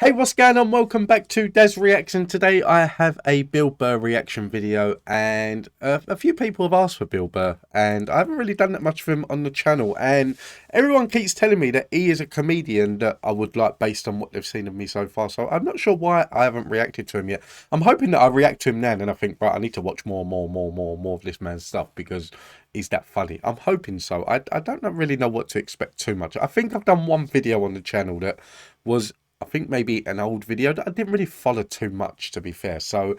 Hey, what's going on? Welcome back to Des Reaction. Today I have a Bill Burr reaction video, and a few people have asked for Bill Burr, and I haven't really done that much for him on the channel, and everyone keeps telling me that he is a comedian that I would like based on what they've seen of me so far, so I'm not sure why I haven't reacted to him yet. I'm hoping that I react to him now, and I think, right, I need to watch more of this man's stuff because he's that funny. I'm hoping so. I don't really know what to expect too much. I think I've done one video on the channel that was, I think, maybe an old video that I didn't really follow too much, to be fair. So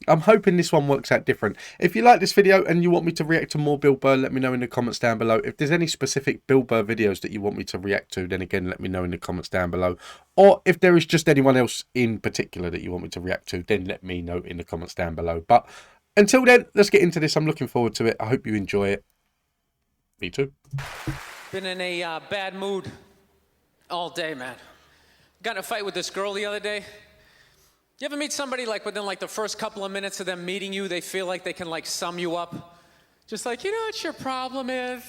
I'm hoping this one works out different. If you like this video and you want me to react to more Bill Burr, let me know in the comments down below. If there's any specific Bill Burr videos that you want me to react to, then again, let me know in the comments down below. Or if there is just anyone else in particular that you want me to react to, then let me know in the comments down below. But until then, let's get into this. I'm looking forward to it. I hope you enjoy it. Me too. Been in a bad mood all day, man. Got in a fight with this girl the other day. You ever meet somebody like within like the first couple of minutes of them meeting you, they feel like they can like sum you up? Just like, you know what your problem is?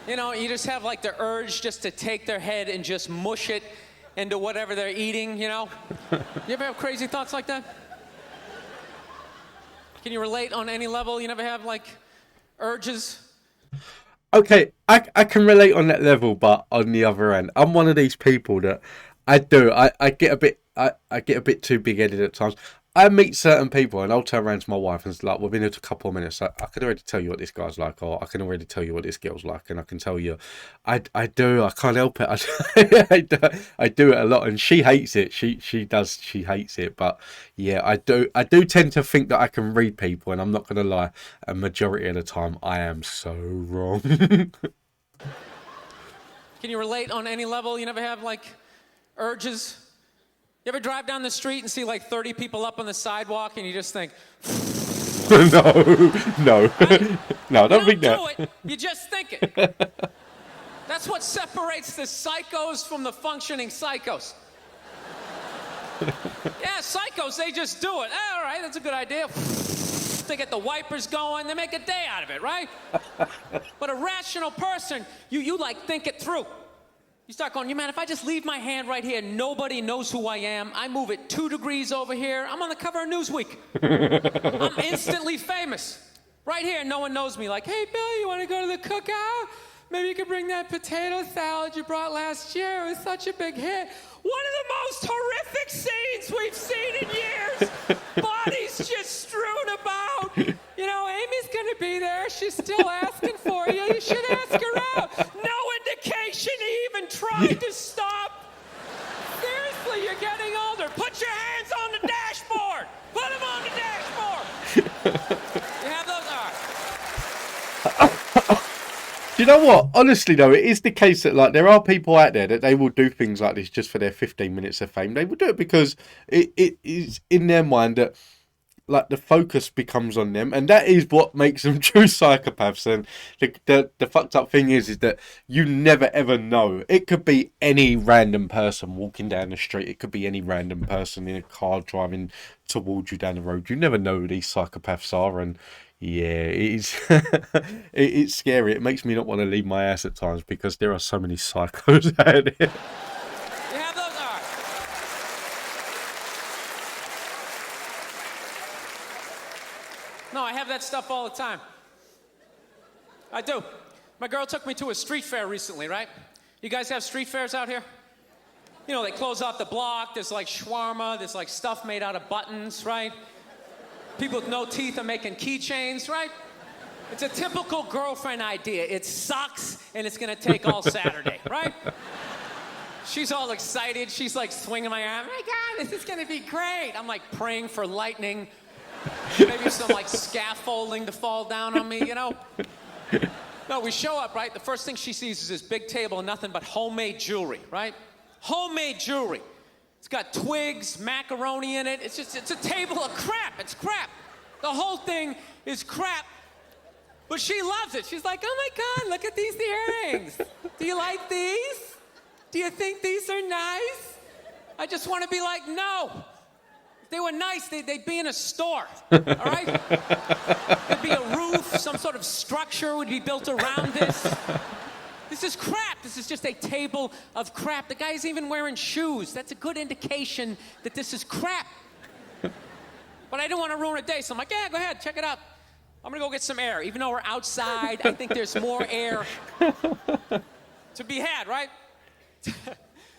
You know, you just have like the urge just to take their head and just mush it into whatever they're eating, you know? You ever have crazy thoughts like that? Can you relate on any level? You never have like urges? Okay, I can relate on that level, but on the other end, I'm one of these people that I get a bit I get a bit too big-headed at times. I meet certain people and I'll turn around to my wife and it's like, within a couple of minutes, I can already tell you what this guy's like, or I can already tell you what this girl's like, and I can tell you, I can't help it. I do it a lot, and she hates it. She hates it, but yeah, I do tend to think that I can read people, and I'm not gonna lie, a majority of the time I am so wrong. Can you relate on any level? You never have like urges? You ever drive down the street and see like 30 people up on the sidewalk and you just think, no, right? no, I don't You think don't that. do it, you just think it. That's what separates the psychos from the functioning psychos. Yeah, psychos, they just do it. All right, that's a good idea. They get the wipers going, they make a day out of it, right? But a rational person, you like think it through. You start going, you man, if I just leave my hand right here, nobody knows who I am. I move it 2 degrees over here. I'm on the cover of Newsweek. I'm instantly famous. Right here, no one knows me. Like, hey, Bill, you want to go to the cookout? Maybe you could bring that potato salad you brought last year. It was such a big hit. One of the most horrific scenes we've seen in years. Bodies just strewn about. You know, Amy's going to be there. She's still asking for you. You should ask her out. No indication he even tried to stop. Seriously, you're getting older. Put your hands on the dashboard. Put them on the dashboard. You have those? All right. Do you know what? Honestly, though, it is the case that like there are people out there that they will do things like this just for their 15 minutes of fame. They will do it because it is in their mind that like the focus becomes on them, and that is what makes them true psychopaths. And the fucked up thing is that you never ever know. It could be any random person walking down the street. It could be any random person in a car driving towards you down the road. You never know who these psychopaths are, and yeah, it's it's scary. It makes me not want to leave my ass at times because there are so many psychos out there. You have those? All right. No, I have that stuff all the time. I do. My girl took me to a street fair recently, right? You guys have street fairs out here? You know, they close off the block. There's like shawarma. There's like stuff made out of buttons, right? People with no teeth are making keychains, right? It's a typical girlfriend idea. It sucks, and it's gonna take all Saturday, right? She's all excited. She's like swinging my arm. Oh my God, this is gonna be great. I'm like praying for lightning. Maybe some like scaffolding to fall down on me, you know? No, we show up, right? The first thing she sees is this big table and nothing but homemade jewelry, right? Homemade jewelry. It's got twigs, macaroni in it. It's a table of crap. It's crap. The whole thing is crap. But she loves it. She's like, oh my God, look at these earrings. Do you like these? Do you think these are nice? I just want to be like, no. If they were nice, they'd be in a store, all right? There'd be a roof, some sort of structure would be built around this. This is crap. This is just a table of crap. The guy's even wearing shoes. That's a good indication that this is crap. But I didn't want to ruin a day, so I'm like, yeah, go ahead, check it out. I'm gonna go get some air. Even though we're outside, I think there's more air to be had, right?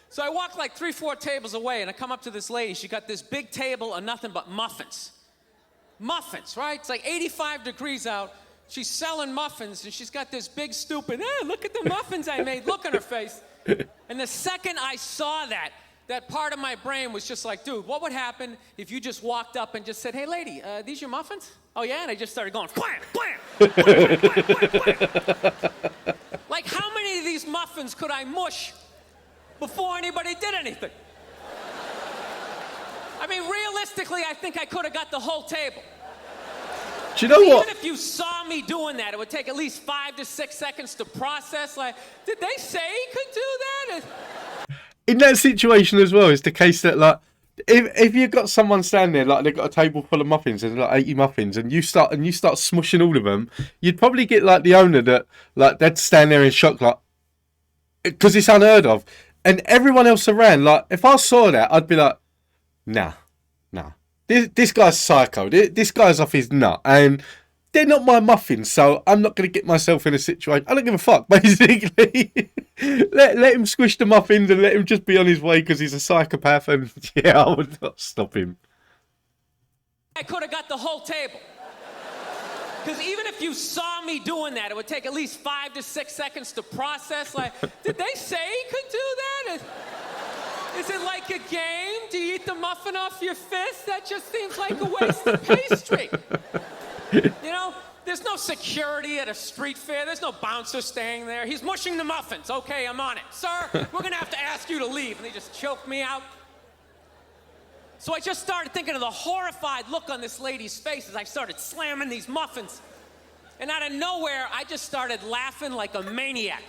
So I walk like 3-4 tables away, and I come up to this lady. She got this big table of nothing but muffins. Muffins, right? It's like 85 degrees out. She's selling muffins, and she's got this big, stupid, look at the muffins I made, look on her face. And the second I saw that part of my brain was just like, dude, what would happen if you just walked up and just said, hey, lady, these your muffins? Oh, yeah? And I just started going, blam, blam, blam, blam, blam, blam, blam. Like, how many of these muffins could I mush before anybody did anything? I mean, realistically, I think I could have got the whole table. Do you know what? Even if you saw me doing that, it would take at least 5 to 6 seconds to process. Like, did they say he could do that? In that situation as well, it's the case that, like, if you've got someone standing there, like they've got a table full of muffins and like 80 muffins, and you start smushing all of them, you'd probably get like the owner that, like, they'd stand there in shock, like, because it's unheard of. And everyone else around, like, if I saw that, I'd be like, nah. This guy's psycho. This guy's off his nut. And they're not my muffins, so I'm not going to get myself in a situation. I don't give a fuck, basically. let him squish the muffins and let him just be on his way because he's a psychopath. And yeah, I would not stop him. I could have got the whole table. Because even if you saw me doing that, it would take at least 5 to 6 seconds to process. Like, did they say he could do that? Is it like a game? Do you eat the muffin off your fist? That just seems like a waste of pastry. You know, there's no security at a street fair. There's no bouncer staying there. He's mushing the muffins. Okay, I'm on it. Sir, we're going to have to ask you to leave. And they just choke me out. So I just started thinking of the horrified look on this lady's face as I started slamming these muffins. And out of nowhere, I just started laughing like a maniac.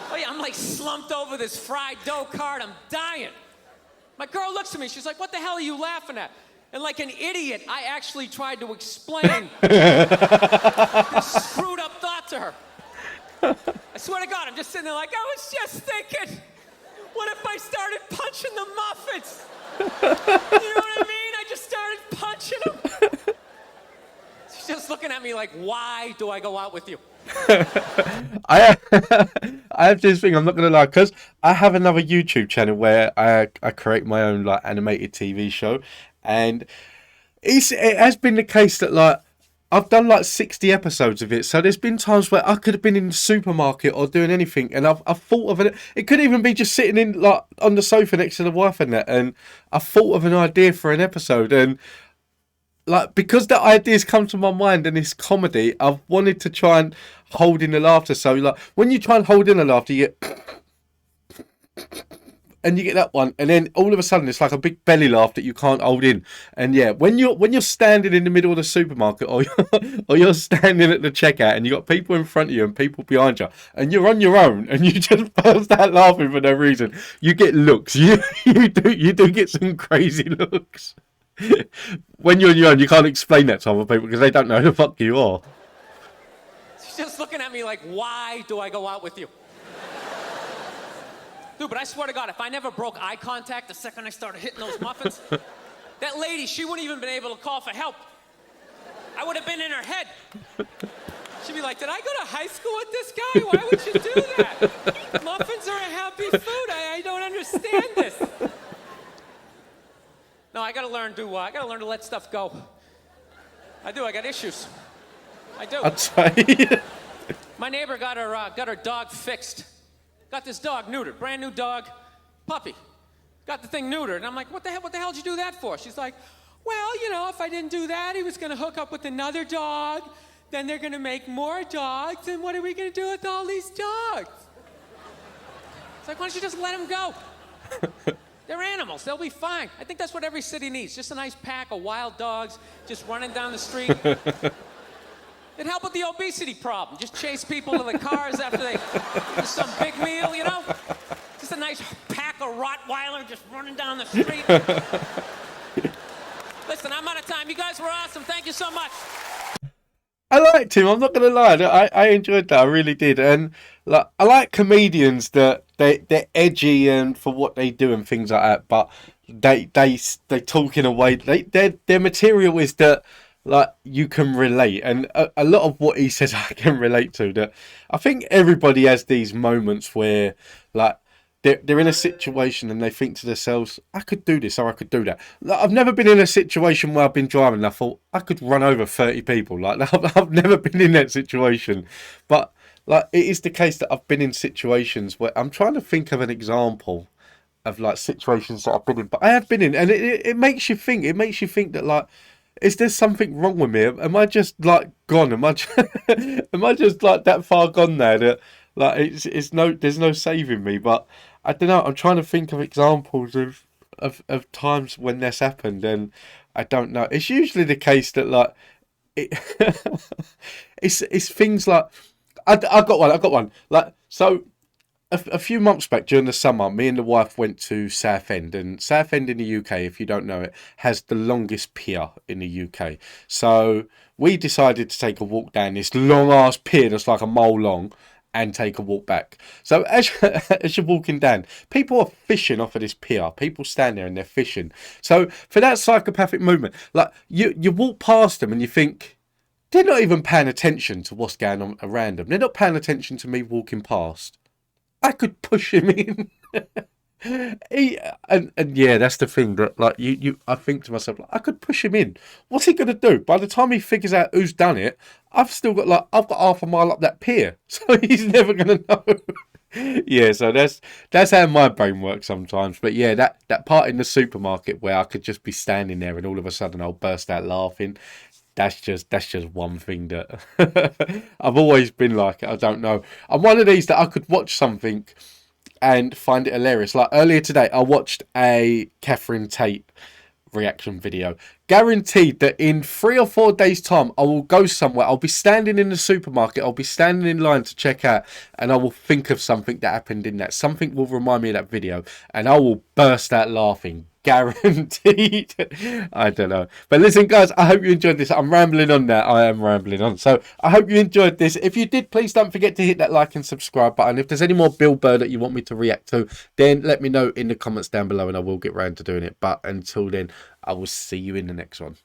Oh yeah, I'm like slumped over this fried dough cart. I'm dying. My girl looks at me. She's like, what the hell are you laughing at? And like an idiot, I actually tried to explain this screwed up thought to her. I swear to God, I'm just sitting there like, I was just thinking, what if I started punching the muffins? You know what I mean? I just started punching them. She's just looking at me like, why do I go out with you? I have this thing, I'm not gonna lie, because I have another YouTube channel where I create my own like animated TV show, and it has been the case that like I've done like 60 episodes of it, so there's been times where I could have been in the supermarket or doing anything, and I've thought of it. It could even be just sitting in like on the sofa next to the wife and that, and I thought of an idea for an episode, and like, because the ideas come to my mind and it's comedy, I've wanted to try and hold in the laughter. So like when you try and hold in the laughter, you get and you get that one, and then all of a sudden it's like a big belly laugh that you can't hold in. And yeah, when you're standing in the middle of the supermarket or you're standing at the checkout and you got people in front of you and people behind you, and you're on your own and you just burst out laughing for no reason, you get looks. You do get some crazy looks. When you're on your own, you can't explain that to other people because they don't know who the fuck you are. She's just looking at me like, why do I go out with you? Dude, but I swear to God, if I never broke eye contact the second I started hitting those muffins, that lady, she wouldn't even been able to call for help. I would have been in her head. She'd be like, did I go to high school with this guy? Why would you do that? Muffins are a happy food. I don't understand this. No, I gotta learn to let stuff go. I do. I got issues. I do. I'd say. My neighbor got her dog fixed. Got this dog neutered, brand new dog, puppy. Got the thing neutered, and I'm like, what the hell did you do that for? She's like, well, you know, if I didn't do that, he was gonna hook up with another dog. Then they're gonna make more dogs, and what are we gonna do with all these dogs? It's like, why don't you just let them go? They're animals. They'll be fine. I think that's what every city needs. Just a nice pack of wild dogs just running down the street. It'd help with the obesity problem. Just chase people to the cars after they do some big meal, you know? Just a nice pack of Rottweiler just running down the street. Listen, I'm out of time. You guys were awesome. Thank you so much. I liked him. I'm not going to lie. I enjoyed that. I really did. And like I like comedians that they're edgy and for what they do and things like that, but they talk in a way their material is that like you can relate, and a lot of what he says I can relate to. That I think everybody has these moments where like they're in a situation and they think to themselves, I could do this or I could do that. Like, I've never been in a situation where I've been driving and I thought I could run over 30 people. Like I've never been in that situation, but like it is the case that I've been in situations where I'm trying to think of an example of like situations that I've been in, but I have been in, and it makes you think. It makes you think that like, is there something wrong with me? Am I just like gone? Am I just, am I just like that far gone now that like it's no there's no saving me? But I don't know. I'm trying to think of examples of times when this happened, and I don't know. It's usually the case that like it, it's things like I got one. I got one. Like so, a few months back during the summer, me and the wife went to Southend, and Southend in the UK, if you don't know it, has the longest pier in the UK. So we decided to take a walk down this long ass pier that's like a mile long and take a walk back. So as, as you're walking down, people are fishing off of this pier. People stand there and they're fishing. So for that psychopathic movement, like you walk past them and you think, they're not even paying attention to what's going on around them. They're not paying attention to me walking past. I could push him in. And yeah, that's the thing that like I think to myself, like, I could push him in. What's he gonna do? By the time he figures out who's done it, I've got half a mile up that pier, so he's never gonna know. Yeah, so that's how my brain works sometimes. But yeah, that part in the supermarket where I could just be standing there and all of a sudden I'll burst out laughing. That's just one thing that I've always been like. I don't know. I'm one of these that I could watch something and find it hilarious. Like earlier today, I watched a Catherine Tate reaction video. Guaranteed that in 3 or 4 days' time, I will go somewhere. I'll be standing in the supermarket. I'll be standing in line to check out, and I will think of something that happened in that. Something will remind me of that video, and I will burst out laughing. Guaranteed. I don't know. But listen, guys, I hope you enjoyed this. I'm rambling on now. I am rambling on. So I hope you enjoyed this. If you did, please don't forget to hit that like and subscribe button. If there's any more Bill Burr that you want me to react to, then let me know in the comments down below and I will get round to doing it. But until then, I will see you in the next one.